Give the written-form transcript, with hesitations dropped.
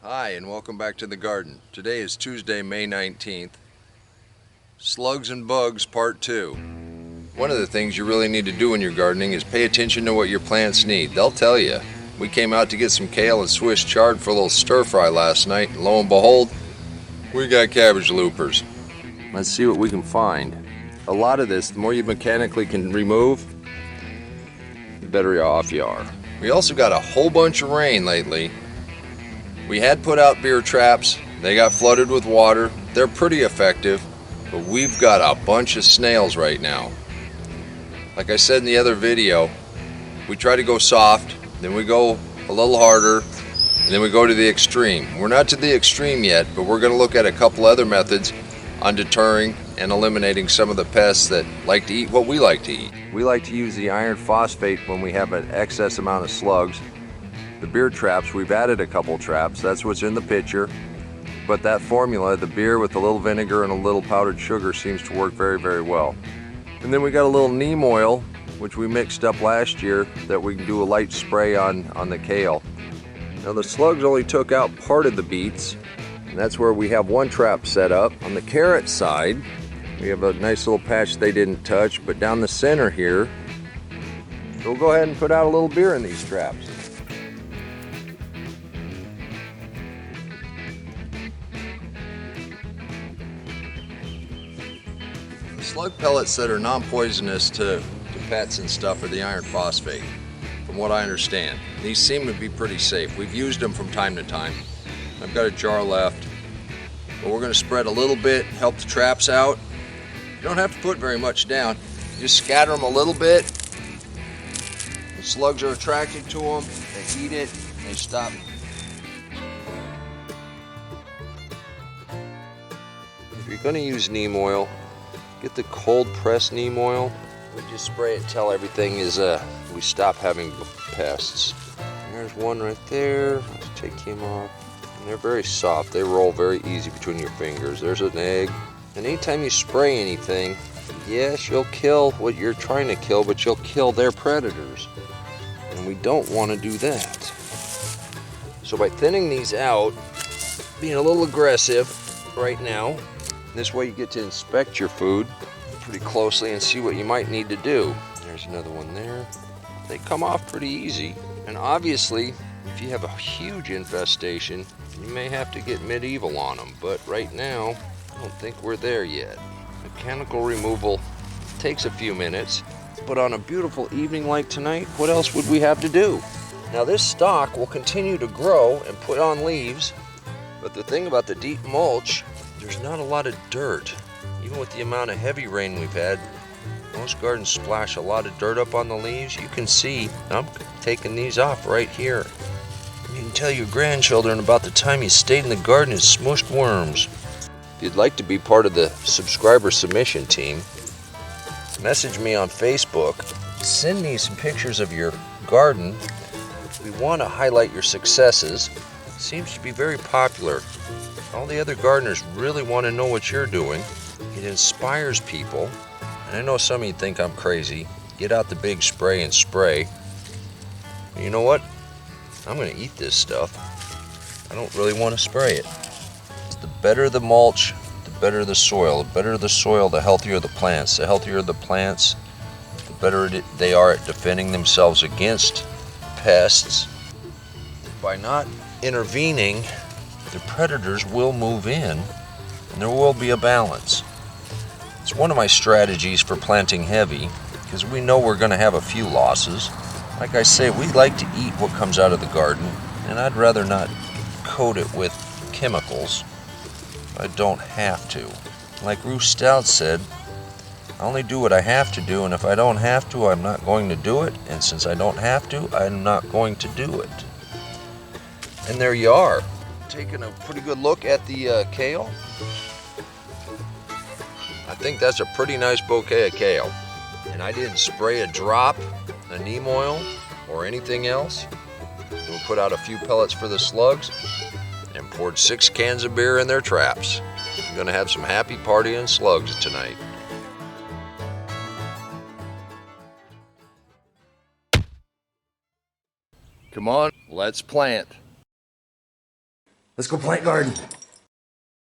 Hi and welcome back to the garden. Today is Tuesday, May 19th. Slugs and Bugs Part 2. One of the things you really need to do when you're gardening is pay attention to what your plants need. They'll tell you. We came out to get some kale and Swiss chard for a little stir fry last night, and lo and behold, we got cabbage loopers. Let's see what we can find. A lot of this, the more you mechanically can remove, the better off you are. We also got a whole bunch of rain lately. We had put out beer traps, they got flooded with water, they're pretty effective, but we've got a bunch of snails right now. Like I said in the other video, we try to go soft, then we go a little harder, and then we go to the extreme. We're not to the extreme yet, but we're going to look at a couple other methods on deterring and eliminating some of the pests that like to eat what we like to eat. We like to use the iron phosphate when we have an excess amount of slugs. The beer traps, we've added a couple traps, that's what's in the picture. But that formula, the beer with a little vinegar and a little powdered sugar, seems to work very, very well. And then we got a little neem oil, which we mixed up last year, that we can do a light spray on the kale. Now the slugs only took out part of the beets, and that's where we have one trap set up. On the carrot side, we have a nice little patch they didn't touch, but down the center here, we'll go ahead and put out a little beer in these traps. Slug pellets that are non-poisonous to pets and stuff are the iron phosphate, from what I understand. These seem to be pretty safe. We've used them from time to time. I've got a jar left, but we're going to spread a little bit, help the traps out. You don't have to put very much down. Just scatter them a little bit. The slugs are attracted to them, they eat it, they stop. If you're going to use neem oil, get the cold pressed neem oil. We just spray it until everything is, we stop having pests. And there's one right there. Let's take him off. And they're very soft. They roll very easy between your fingers. There's an egg. And anytime you spray anything, yes, you'll kill what you're trying to kill, but you'll kill their predators. And we don't want to do that. So by thinning these out, being a little aggressive right now, this way you get to inspect your food pretty closely and see what you might need to do. There's another one there. They come off pretty easy. And obviously, if you have a huge infestation, you may have to get medieval on them. But right now, I don't think we're there yet. Mechanical removal takes a few minutes. But on a beautiful evening like tonight, what else would we have to do? Now this stalk will continue to grow and put on leaves. But the thing about the deep mulch, there's not a lot of dirt. Even with the amount of heavy rain we've had, most gardens splash a lot of dirt up on the leaves. You can see I'm taking these off right here. You can tell your grandchildren about the time you stayed in the garden and smushed worms. If you'd like to be part of the subscriber submission team, message me on Facebook. Send me some pictures of your garden. We want to highlight your successes. It seems to be very popular. All the other gardeners really want to know what you're doing. It inspires people. And I know some of you think I'm crazy. Get out the big spray and spray. But you know what? I'm going to eat this stuff. I don't really want to spray it. The better the mulch, the better the soil. The better the soil, the healthier the plants. The healthier the plants, the better they are at defending themselves against pests. By not intervening, the predators will move in and there will be a balance. It's one of my strategies for planting heavy because we know we're going to have a few losses. Like I say, we like to eat what comes out of the garden, and I'd rather not coat it with chemicals. I don't have to. Like Ruth Stout said, I only do what I have to do, and if I don't have to, I'm not going to do it, and since I don't have to, I'm not going to do it. And there you are. Taking a pretty good look at the kale. I think that's a pretty nice bouquet of kale. And I didn't spray a drop of neem oil or anything else. We put out a few pellets for the slugs and poured 6 cans of beer in their traps. I'm gonna have some happy partying slugs tonight. Come on, let's plant. Let's go plant garden.